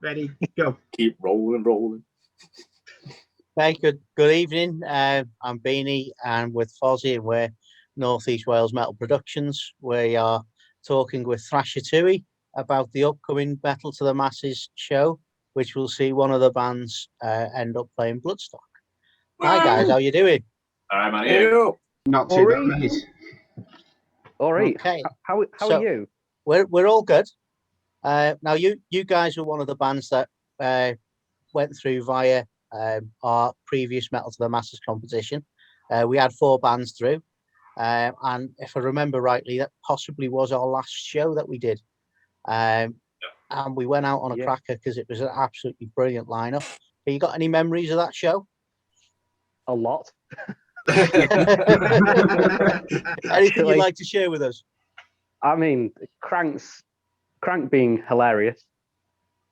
Ready, go. Keep rolling. Hey, good evening. I'm Beanie and with Fozzie, and we're North East Wales Metal Productions. We are talking with Thrashatouille about the upcoming Metal to the Masses show, which will see one of the bands end up playing Bloodstock. Hi guys, how you doing? All right, man. You? Not too bad. All right. Okay. How are you? We're all good. Now you guys were one of the bands that went through via our previous Metal to the Masses competition. We had 4 bands through, and if I remember rightly, that possibly was our last show that we did. And we went out on a cracker because it was an absolutely brilliant lineup. Have you got any memories of that show? A lot. Anything you'd like to share with us? I mean, Crank being hilarious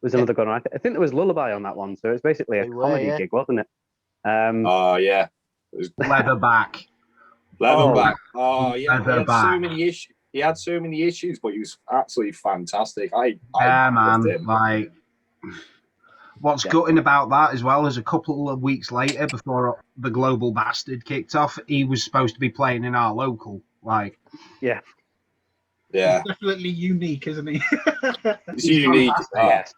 was another good one. I think there was Lullaby on that one, so it's basically a comedy gig, wasn't it? Oh yeah, it was Leatherback. Leatherback. Oh yeah, Leatherback. He had so many issues, but he was absolutely fantastic. I man. him. Like, what's gutting about that as well is a couple of weeks later, before the Global Bastard kicked off, he was supposed to be playing in our local. Like, yeah, he's definitely unique, isn't he? He's unique. Yes.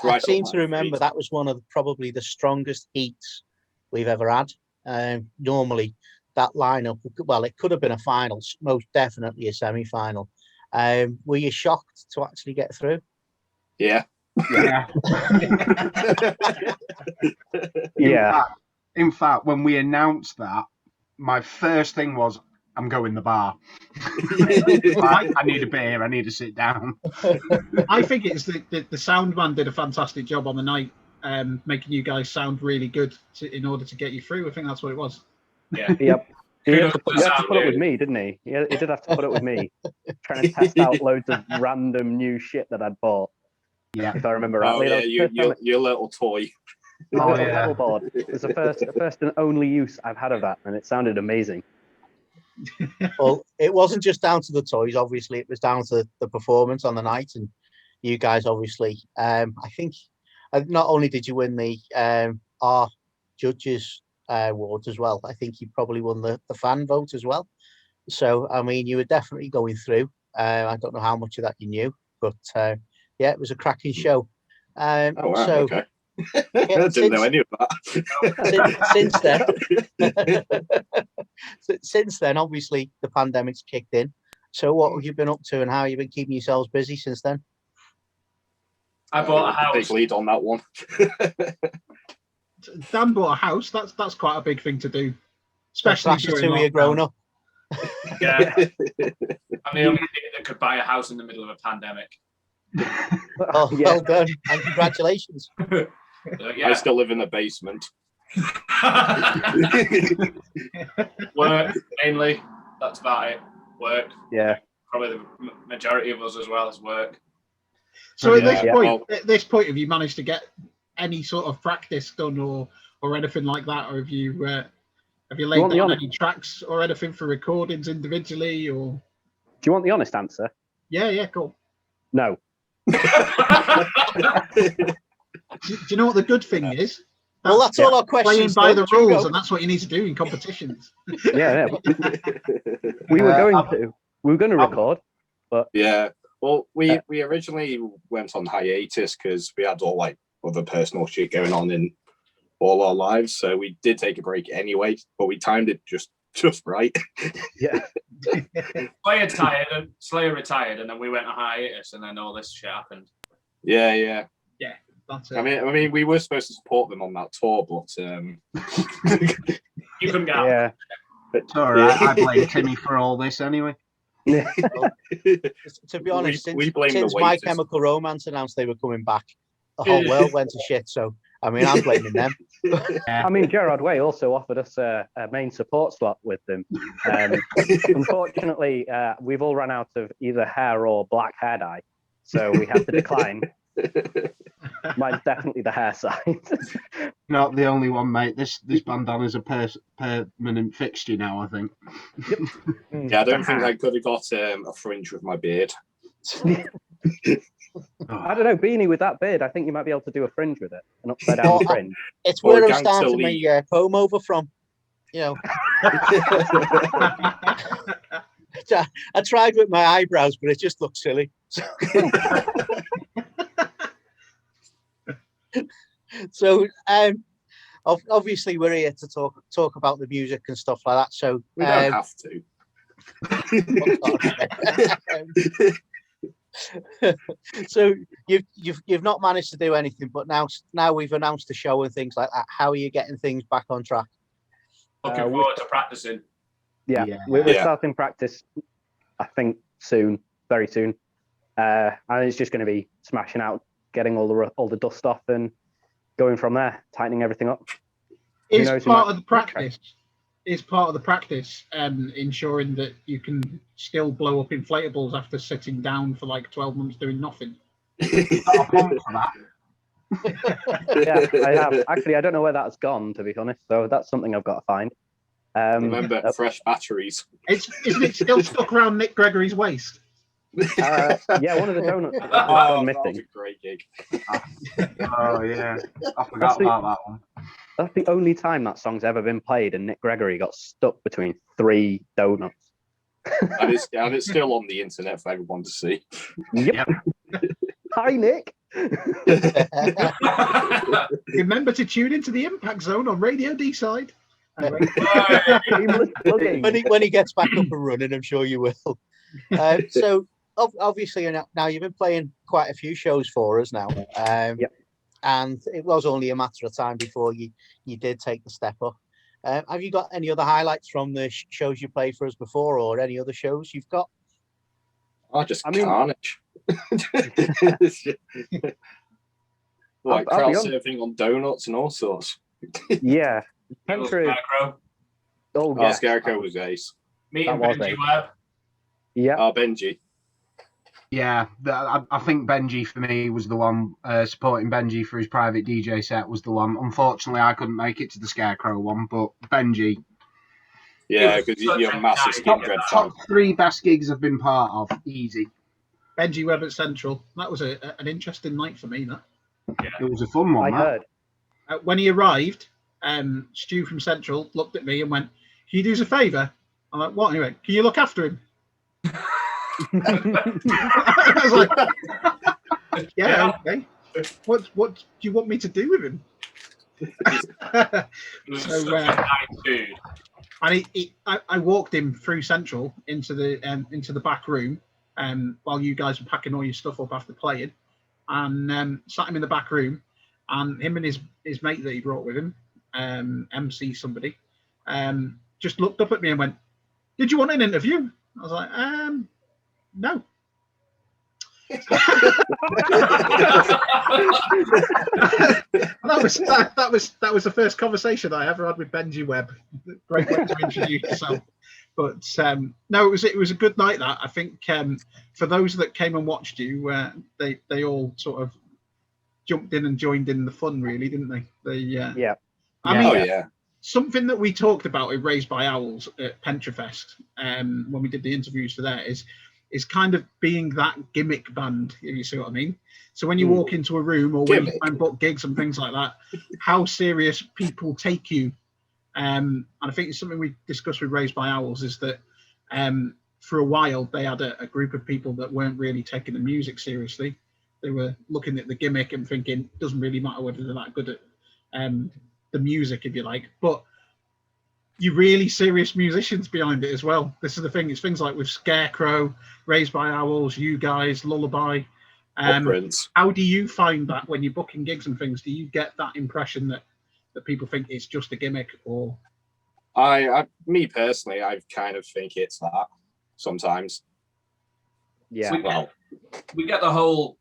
I seem to remember that was one of probably the strongest heats we've ever had. Normally, that lineup, well, it could have been a final, most definitely a semi-final. Were you shocked to actually get through? Yeah. Yeah. In fact, when we announced that, my first thing was, I'm going the bar. I need a beer. I need to sit down. I think it's the sound man did a fantastic job on the night, making you guys sound really good in order to get you through. I think that's what it was. Yeah. Yep. He had to put up with me, didn't he? He did have to put up with me, trying to test out loads of random new shit that I'd bought. Yeah. If I remember rightly. Your little toy. My little pedal board. It was the first and only use I've had of that, and it sounded amazing. Well, it wasn't just down to the toys. Obviously, it was down to the performance on the night, and you guys obviously. I think not only did you win the our judges award as well, I think you probably won the fan vote as well. So I mean, you were definitely going through. I don't know how much of that you knew, but yeah, it was a cracking show. Oh wow! So, okay. I didn't know any of that. Since then, obviously, the pandemic's kicked in. So what have you been up to and how have you been keeping yourselves busy since then? I bought a house. Big lead on that one. Dan bought a house. That's quite a big thing to do. Especially during you're grown up. Yeah. I'm the only idiot that could buy a house in the middle of a pandemic. Well done, and congratulations. I still live in the basement. Work mainly. That's about it. Work. Yeah. Probably the majority of us as well as work. So at this point, have you managed to get any sort of practice done or anything like that, or have you laid down any tracks or anything for recordings individually, or? Do you want the honest answer? Yeah, cool. No. Do you know what the good thing is? Well, that's all our questions. Playing by the rules, and that's what you need to do in competitions. Yeah. We were going to record, but yeah. Well, we originally went on hiatus because we had all like other personal shit going on in all our lives, so we did take a break anyway. But we timed it just right. Yeah. Slayer retired, and then we went on hiatus, and then all this shit happened. Yeah. That's it. I mean, we were supposed to support them on that tour, but you couldn't get out. Yeah. It's all right. I blame Timmy for all this anyway. Yeah. To be honest, since My Chemical Romance announced they were coming back, the whole world went to shit. So I mean, I'm blaming them. I mean, Gerard Way also offered us a main support slot with them. Unfortunately, we've all run out of either hair or black hair dye, so we had to decline. Mine's definitely the hair side. Not the only one, mate. This bandana's a permanent fixture now, I think. Yeah, I don't think I could have got a fringe with my beard. I don't know, Beanie, with that beard, I think you might be able to do a fringe with it, an upside down fringe. It's Or where a I'm starting my gangster comb over from. You know, I tried with my eyebrows, but it just looked silly. So, obviously, we're here to talk about the music and stuff like that. So We don't have to. So you've not managed to do anything, but now we've announced the show and things like that. How are you getting things back on track? Looking forward to practicing. Yeah, we're starting practice, I think, soon, very soon. And it's just going to be smashing out, getting all the dust off, and going from there, tightening everything up. Is part of the practice ensuring that you can still blow up inflatables after sitting down for like 12 months doing nothing? Yeah, I have. Actually, I don't know where that's gone, to be honest. So that's something I've got to find. Remember, fresh batteries. Isn't it still stuck around Nick Gregory's waist? Yeah, one of the donuts. That was a great gig. Oh yeah, I forgot about that one. That's the only time that song's ever been played, and Nick Gregory got stuck between 3 donuts. And it's still on the internet for everyone to see. Yep. Hi, Nick. Remember to tune into the Impact Zone on Radio Deeside. When he gets back up and running, I'm sure you will. So obviously now you've been playing quite a few shows for us now. Yep. And it was only a matter of time before you did take the step up. Have you got any other highlights from the shows you played for us before, or any other shows you've got? Carnage. Like crowd surfing on donuts and all sorts. Yeah. Scarecrow. Oh, Scarecrow was ace. Me and Benji Webb. Yeah. Benji. Yeah, I think Benji for me was the one. Supporting Benji for his private DJ set was the one. Unfortunately, I couldn't make it to the Scarecrow one, but Benji. Yeah, because you're a massive Skin Dread fan. Top 3 best gigs I've been part of, easy. Benji Webb at Central. That was an interesting night for me. That. Yeah. It was a fun one. I heard. When he arrived, Stu from Central looked at me and went, "Can you do us a favour?" I'm like, "What?" Anyway, can you look after him? I was like, yeah, okay. What do you want me to do with him? I walked him through Central into the back room while you guys were packing all your stuff up after playing, and sat him in the back room, and him and his mate that he brought with him, MC somebody, just looked up at me and went, "Did you want an interview?" I was like, no. that was the first conversation I ever had with Benji Webb. Great way to introduce yourself. But no, it was a good night. That I think for those that came and watched you, they all sort of jumped in and joined in the fun, really, didn't they? Yeah. I mean, something that we talked about at Raised by Owls at Pentrafest, when we did the interviews for that, is kind of being that gimmick band, if you see what I mean. So when you walk into a room or when you try and book gigs and things like that, how serious people take you. And I think it's something we discussed with Raised by Owls, is that for a while they had a group of people that weren't really taking the music seriously. They were looking at the gimmick and thinking, it doesn't really matter whether they're that good at the music, if you like, but you really serious musicians behind it as well. This is the thing. It's things like with Scarecrow, Raised by Owls, you guys, Lullaby. How do you find that when you're booking gigs and things? Do you get that impression that people think it's just a gimmick, or? Me personally, I kind of think it's that sometimes. Yeah. We get the whole,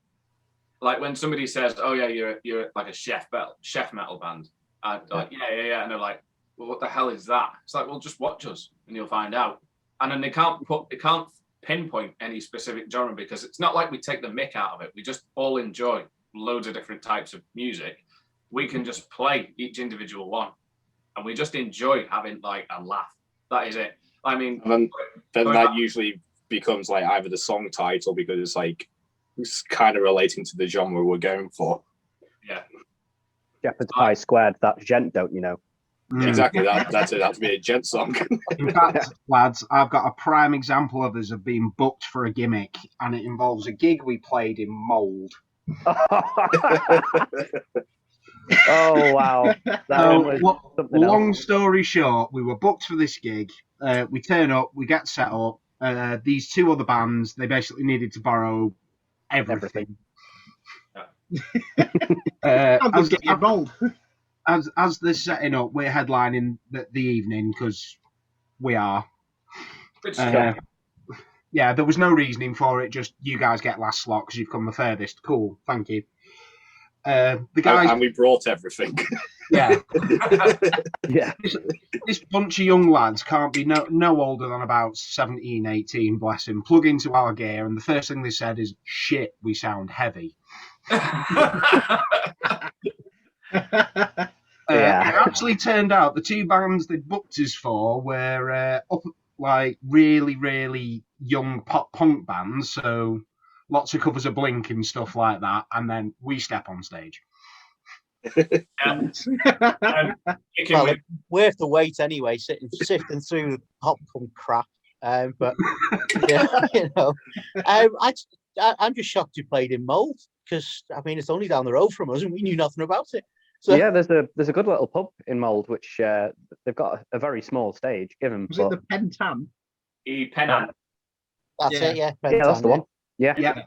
like when somebody says, "Oh yeah, you're like a chef metal band," and like yeah, and they're like, "Well, what the hell is that?" It's like, well, just watch us and you'll find out. And then they can't pinpoint any specific genre, because it's not like we take the mick out of it. We just all enjoy loads of different types of music. We can just play each individual one, and we just enjoy having like a laugh. That is it. I mean, and then that usually becomes like either the song title, because it's like It's kind of relating to the genre we're going for. Yeah. Shepherd's Pie squared. That's gent, don't you know? Exactly. That's it. That'd be a gent song. In fact, lads, I've got a prime example of us of being booked for a gimmick, and it involves a gig we played in Mould. Oh wow! Long story short, we were booked for this gig. We turn up, we get set up. These two other bands, they basically needed to borrow everything. As get involved. As they're setting up, we're headlining the evening because we are. Yeah, there was no reasoning for it. Just you guys get last slot because you've come the furthest. Cool, thank you. The guys and we brought everything. Yeah, yeah. This bunch of young lads can't be no older than about 17, 18, bless him. Plug into our gear, and the first thing they said is, "Shit, we sound heavy." It actually turned out the two bands they booked us for were up like really, really young pop punk bands, so lots of covers of Blink and stuff like that, and then we step on stage. Well, we have to wait anyway, sifting through the pop punk crap. But yeah, you know, I'm just shocked you played in Mould because I mean it's only down the road from us and we knew nothing about it. So yeah, there's a good little pub in Mould which they've got a very small stage. Given was it the Pentan? Pennan. That's it, yeah. Pentan, that's the one. Yeah.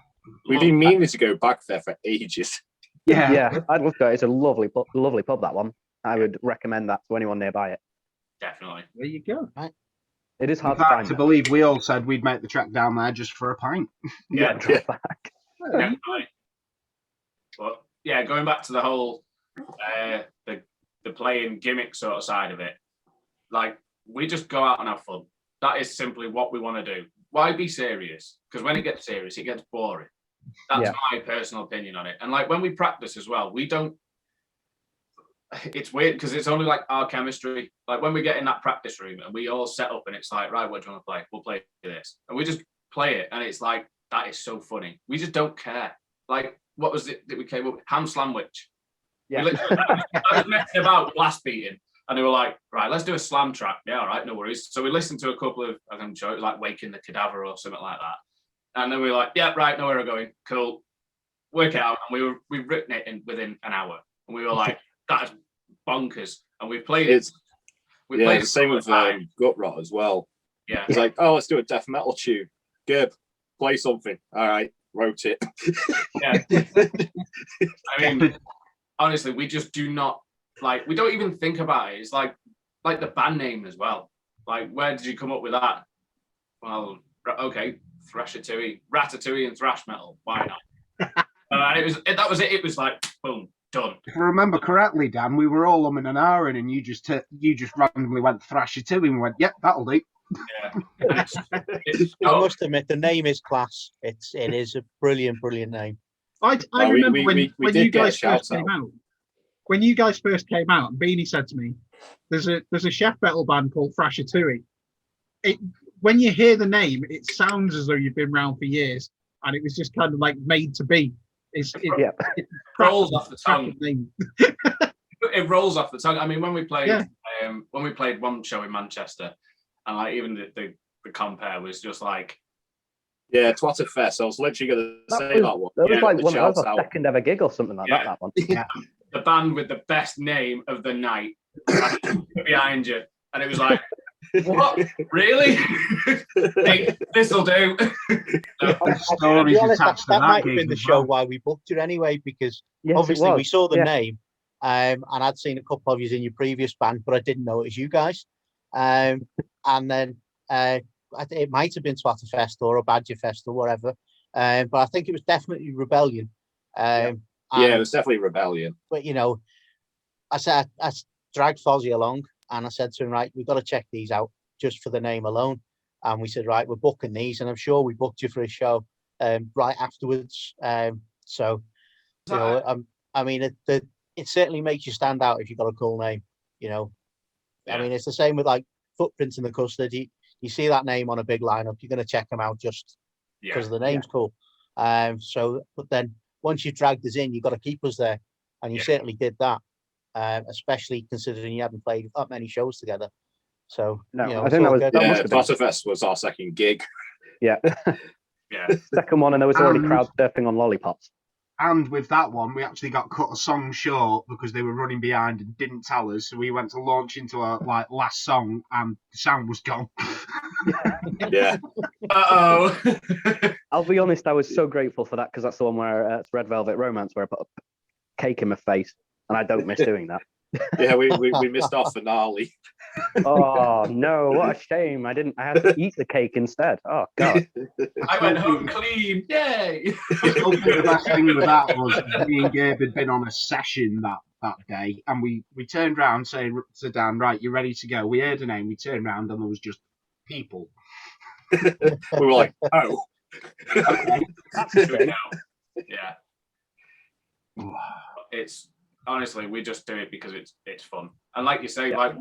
We've been meaning to go back there for ages. Yeah, I'd love to. It's a lovely pub, that one. I would recommend that to anyone nearby it. Definitely. There you go. Right. It is hard to find. To believe we all said we'd make the trek down there just for a pint. Back. Definitely. But yeah, going back to the whole the playing gimmick sort of side of it, like we just go out and have fun. That is simply what we want to do. Why be serious? Because when it gets serious, it gets boring. That's my personal opinion on it. And like when we practice as well, we don't. It's weird because it's only like our chemistry. Like when we get in that practice room and we all set up and it's like, right, what do you want to play? We'll play this. And we just play it. And it's like, that is so funny. We just don't care. Like, what was it that we came up with? Ham Slamwich. Yeah. I was messing about blast beating. And they were like, right, let's do a slam track. Yeah, all right, no worries. So we listened to a couple of, I'm sure it was like Waking the Cadaver or something like that. And then we were like, yeah, right, know where we're going. Cool. Work it out. And we've written it within an hour. And we were like, that's bonkers. And we've played it. We played the same with Gutrot as well. Yeah. It's like, oh, let's do a death metal tune. Good. Play something. All right. Wrote it. Yeah. I mean, honestly, we just do not, like, we don't even think about it. It's like the band name as well. Like, where did you come up with that? Well, okay, Thrashatouille, Ratatouille and thrash metal. Why not? That was it. It was like, boom, done. If I remember correctly, Dan, we were all umming and ahhing, and you just randomly went Thrashatouille, and we went, yep, that'll do. Yeah. I must admit, the name is class. It is a brilliant name. I remember when you guys first came out. When you guys first came out, Beanie said to me, "There's a chef metal band called Thrashatouille." When you hear the name, it sounds as though you've been around for years, and it was just kind of like made to be. It rolls off the tongue. It rolls off the tongue. I mean, when we played one show in Manchester, and like even the compare was just like, yeah, Twatter Fest. I was literally going to say that one. That was like that was a second ever gig or something like that one. Yeah. The band with the best name of the night behind you, and it was like, what? Really? Hey, this'll do. That might have been the show why we booked it anyway, because obviously we saw the name, and I'd seen a couple of you in your previous band, but I didn't know it was you guys. And then it might have been Twatter Fest or a Badger Fest or whatever, but I think it was definitely Rebellion. It was definitely Rebellion. But you know, I dragged Fozzie along, and I said to him, right, we've got to check these out just for the name alone. And we said, right, we're booking these, and I'm sure we booked you for a show right afterwards. So, you know, I mean, it certainly makes you stand out if you've got a cool name. You know, I mean, it's the same with like Footprints in the Custard. You see that name on a big lineup, you're going to check them out just because the name's cool. So, but then once you dragged us in, you got to keep us there, and you certainly did that. Especially considering you hadn't played that many shows together. So No, you know, I think that was Yeah, must have been. Potterfest was our second gig. Yeah. Yeah. Second one, and there was already crowd surfing on lollipops. And with that one, we actually got cut a song short because they were running behind and didn't tell us. So we went to launch into our last song, and the sound was gone. Yeah. Uh-oh. I'll be honest, I was so grateful for that because that's the one where it's Red Velvet Romance where I put a cake in my face, and I don't miss doing that. Yeah, we missed our finale. Oh no, what a shame! I had to eat the cake instead. Oh god! I went home clean. Yay! The best thing with that was me and Gabe had been on a session that day, and we turned around saying to Dan, "Right, you ready to go?" We heard a name, we turned around, and there was just people. We were like, oh, Okay. That's a shame. Yeah. It's honestly, we just do it because it's fun, and like you say, like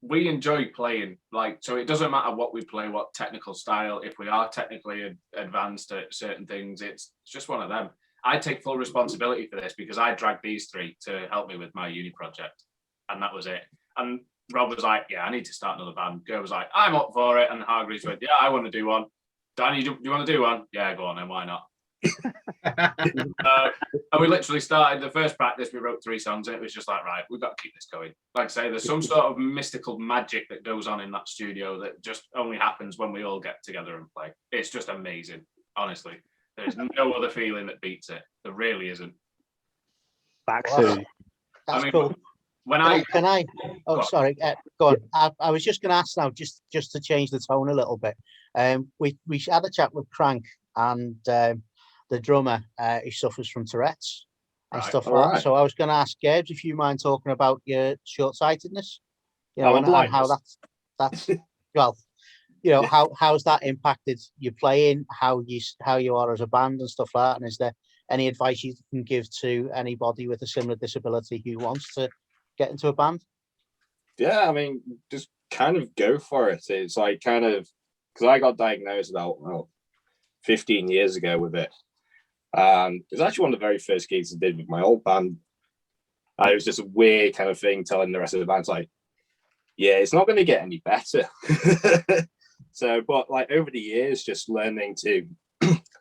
we enjoy playing. Like, so it doesn't matter what we play, what technical style. If we are technically advanced at certain things, it's just one of them. I take full responsibility for this because I dragged these three to help me with my uni project, and that was it. And Rob was like, "Yeah, I need to start another band." Go was like, "I'm up for it," and Hargreaves went, "Yeah, I want to do one." Danny, do you want to do one? Yeah, go on then. Why not? And we literally started the first practice. We wrote 3 songs, and it was just like, right, we've got to keep this going. Like I say, there's some sort of mystical magic that goes on in that studio that just only happens when we all get together and play. It's just amazing, honestly. There's no other feeling that beats it. There really isn't. Back soon. That's I mean, cool. When Can I? Oh, sorry. Go on. I was just going to ask now, just to change the tone a little bit. We had a chat with Crank and the drummer. He suffers from Tourette's and stuff like that. So I was going to ask Gabe if you mind talking about your short-sightedness. You know, and how that's well, you know, how's that impacted your playing, how you are as a band and stuff like that. And is there any advice you can give to anybody with a similar disability who wants to get into a band? Yeah, I mean, just kind of go for it. It's like kind of, because I got diagnosed about 15 years ago with it. It was actually one of the very first gigs I did with my old band. It was just a weird kind of thing telling the rest of the band, like, yeah, it's not going to get any better. So, but like over the years, just learning to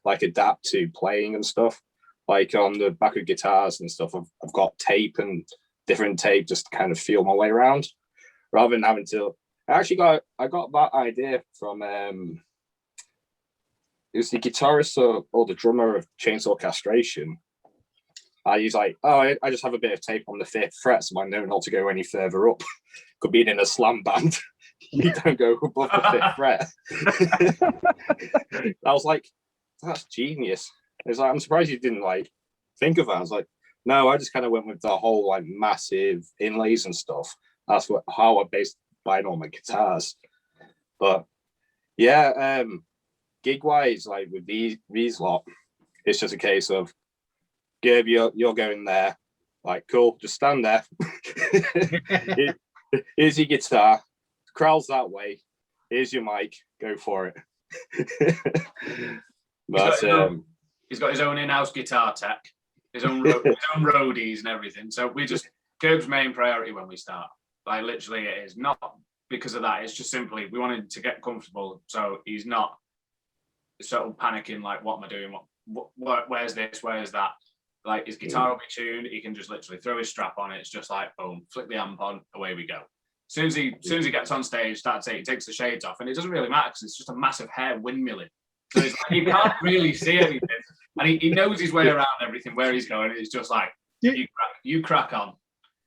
like adapt to playing and stuff, like on the back of guitars and stuff, I've got tape and different tape just to kind of feel my way around rather than having to. I got that idea from it was the guitarist or the drummer of Chainsaw Castration. He's like, oh, I just have a bit of tape on the 5th fret, so I know not to go any further up. Could be in a slam band. You don't go above the 5th fret. I was like, that's genius. It's like, I'm surprised you didn't like think of that. I was like, no, I just kind of went with the whole like massive inlays and stuff. That's how I based buying all my guitars. But yeah, gig wise, like with these lot, it's just a case of, Gabe, you're going there. Like, cool, just stand there. Here's your guitar. Crowd's that way. Here's your mic. Go for it. But he's got his own in-house guitar tech, his own roadies and everything. So Gabe's main priority when we start. Like literally, it is not because of that. It's just simply we wanted to get comfortable, so he's not sort of panicking. Like, what am I doing? What where's this? Where's that? Like his guitar will be tuned. He can just literally throw his strap on. It's just like boom, flick the amp on, away we go. As soon as he gets on stage, he takes the shades off, and it doesn't really matter because it's just a massive hair windmilling. So it's like, he can't really see anything, and he knows his way around everything where he's going. It's just like you crack on.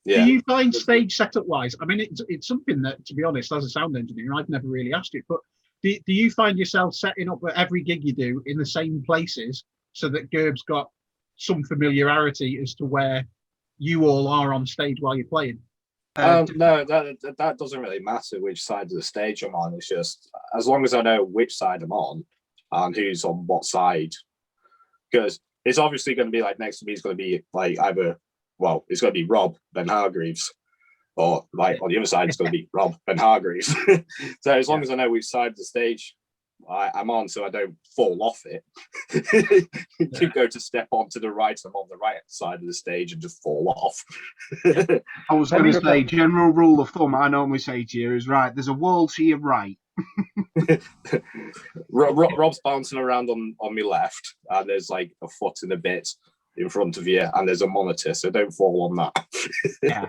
Yeah. Do you find stage setup wise? I mean, it's something that, to be honest, as a sound engineer, I've never really asked you. But do you find yourself setting up at every gig you do in the same places so that Gerb's got some familiarity as to where you all are on stage while you're playing? No, that doesn't really matter which side of the stage I'm on. It's just as long as I know which side I'm on and who's on what side, because it's obviously going to be like next to me is going to be like it's going to be Rob then Hargreaves, or like on the other side it's going to be Rob then Hargreaves. So as long as I know which side of the stage I'm on so I don't fall off it. You go to step onto the right, I'm on the right side of the stage and just fall off. I was going to say, general rule of thumb I normally say to you is, right, there's a wall to your right. Rob's bouncing around on my left, and there's like a foot and a bit in front of you, and there's a monitor, so don't fall on that. Yeah.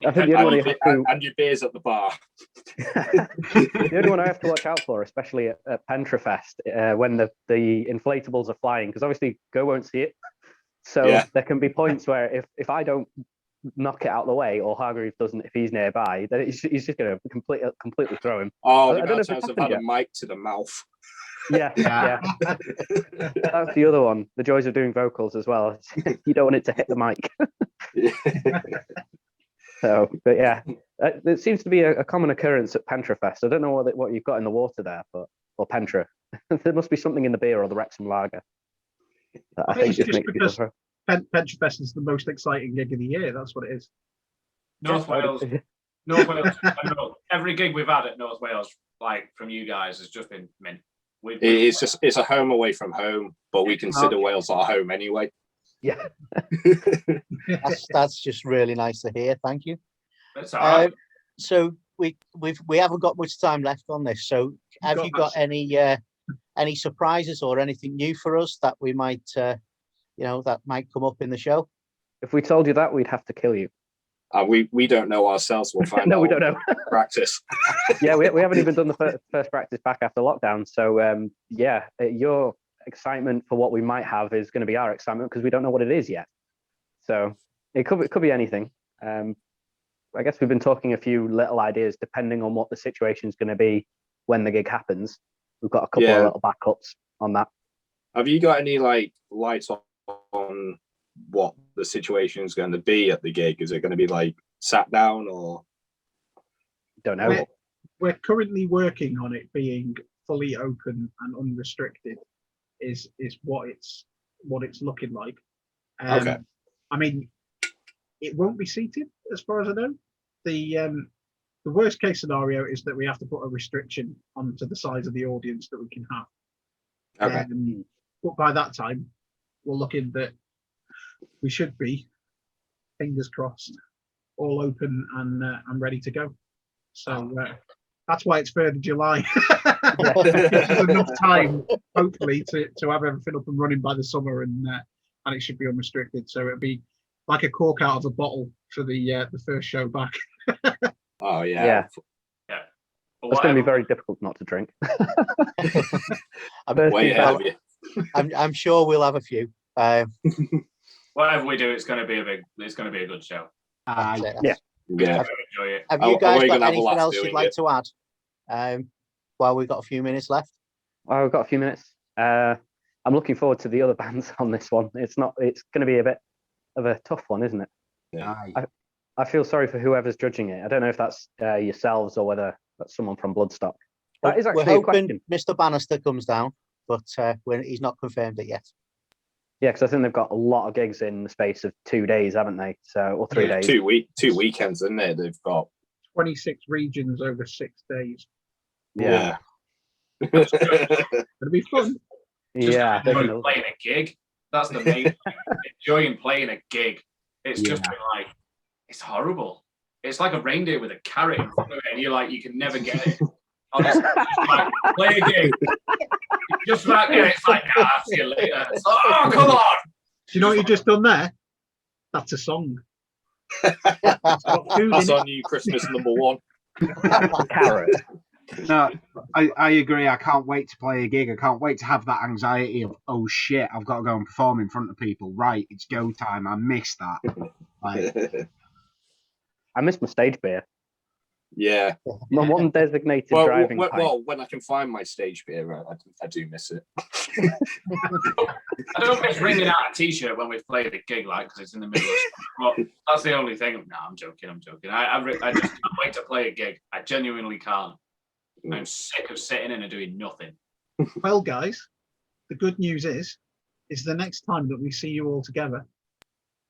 I think the only one and your beer's at the bar. The only one I have to watch out for, especially at Pentrafest, when the inflatables are flying, because obviously Go won't see it. So there can be points where if I don't knock it out of the way, or Hargreaves doesn't if he's nearby, then he's just going to completely throw him. Oh, the amount of times I've had a mic to the mouth. Yeah. That's the other one. The joys of doing vocals as well. You don't want it to hit the mic. So, but yeah, it seems to be a common occurrence at Pentrafest. I don't know what you've got in the water there, or Pentra. There must be something in the beer or the Wrexham lager. I think it's just because Pentrafest is the most exciting gig of the year. That's what it is. North Wales. Every gig we've had at North Wales, like from you guys, has just been mint. It's a home away from home, but we consider Wales our home anyway. Yeah. That's just really nice to hear. Thank you. That's all right. So we haven't got much time left on this. So have you got any surprises or anything new for us that we might that might come up in the show? If we told you that, we'd have to kill you. We don't know ourselves. We'll find out. No, we don't know. Practice. Yeah, we haven't even done the first practice back after lockdown. So your excitement for what we might have is going to be our excitement, because we don't know what it is yet. So it could be anything. I guess we've been talking a few little ideas depending on what the situation is going to be when the gig happens. We've got a couple of little backups on that. Have you got any lights on what the situation is going to be at the gig? Is it going to be sat down or? Don't know. We're currently working on it being fully open and unrestricted. Is what it's looking like. Okay. I mean, it won't be seated as far as I know. The worst case scenario is that we have to put a restriction onto the size of the audience that we can have. Okay. But by that time, we're looking that we should be, fingers crossed, all open and ready to go. So that's why it's 3rd of July. There's enough time, hopefully, to have everything up and running by the summer, and it should be unrestricted. So it'll be like a cork out of a bottle for the first show back. Oh yeah. It's going to be very difficult not to drink. I'm sure we'll have a few. Whatever we do, it's going to be a good show. Yeah. Enjoy it. Have you guys got anything else you'd like to add? While we've got a few minutes left. Well, we've got a few minutes. I'm looking forward to the other bands on this one. It's going to be a bit of a tough one, isn't it? Yeah. I feel sorry for whoever's judging it. I don't know if that's yourselves or whether that's someone from Bloodstock. That is actually we're a hoping question. Mr. Bannister comes down, but he's not confirmed it yet. Yeah, because I think they've got a lot of gigs in the space of 2 days, haven't they? So, or 3 days. 2 weekends, isn't it? They've got 26 regions over 6 days. Yeah. It'll be fun. Yeah, enjoying playing a gig. That's the main thing. Enjoying playing a gig. It's just been it's horrible. It's like a reindeer with a carrot in front of it, and you can never get it. Honestly, play a gig. Just about get it. It's see you later. It's oh, come on. Do you know what you've just done there? That's a song. That's our new Christmas #1. Carrot. No, I agree. I can't wait to play a gig. I can't wait to have that anxiety of, oh shit, I've got to go and perform in front of people. Right, it's go time. I miss that. I miss my stage beer. Yeah. My one designated driving pint. Well, when I can find my stage beer, I do miss it. I don't miss ringing out a t-shirt when we've played a gig, because it's in the middle of but that's the only thing. No, I'm joking. I just can't wait to play a gig. I genuinely can't. I'm sick of sitting in and doing nothing. Well, guys, the good news is the next time that we see you all together,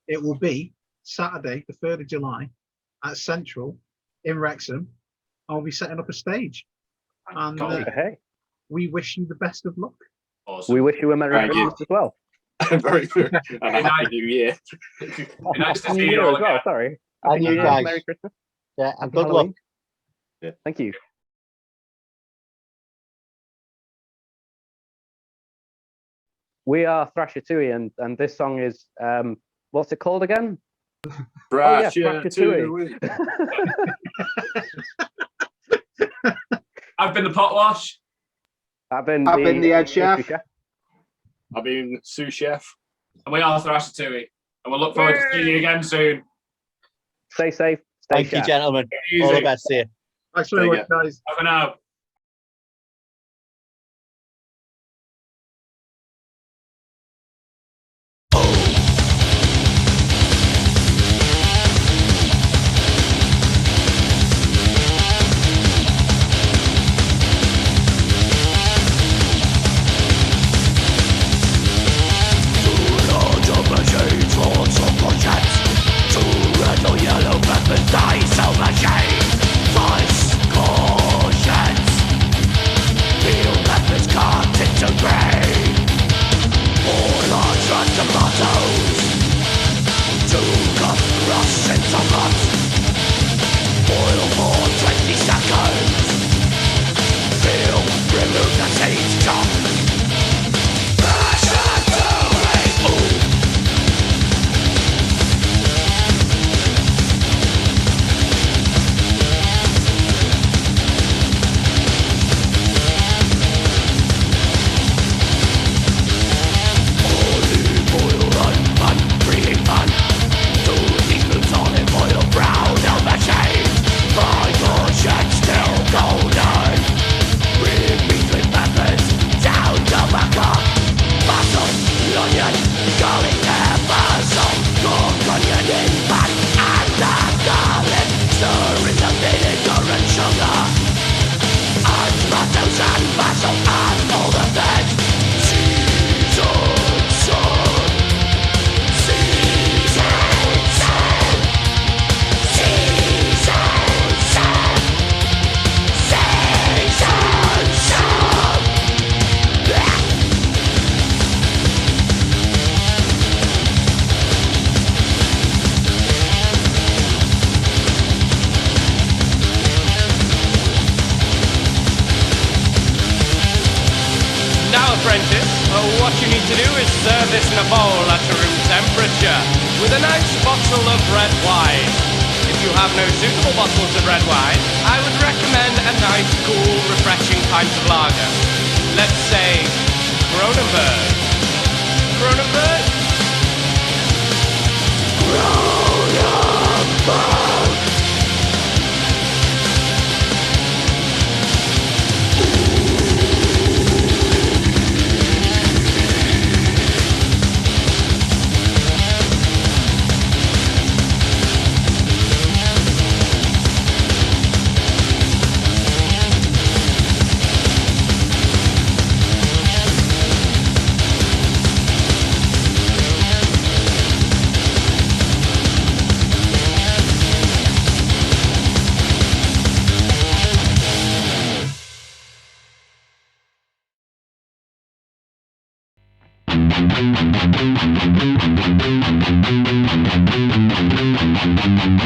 it will be Saturday, the 3rd of July, at Central in Wrexham. I'll be setting up a stage. And Hey, we wish you the best of luck. Awesome. we wish you a Merry Thank you. Christmas as well. Very good. And a happy new year. Be nice to Happy see New you Year all as well. again. Sorry. And Happy you New Year, guys. Merry Christmas. Yeah, and Happy good Halloween. luck. Thank you. We are Thrashatouille, and this song is what's it called again? Thrashatouille. I've been the pot wash. I've been the head chef. I've been sous chef. And we are Thrashatouille. And we'll look forward to seeing you again soon. Stay safe. Stay Thank you, sharp. gentlemen. Easy. All the best to you. Thanks very much, guys. Bye for now. What you need to do is serve this in a bowl at a room temperature with a nice bottle of red wine. If you have no suitable bottles of red wine, I would recommend a nice, cool, refreshing pint of lager. Let's say Kronenberg. Kronenberg? Kronenberg! Thank you.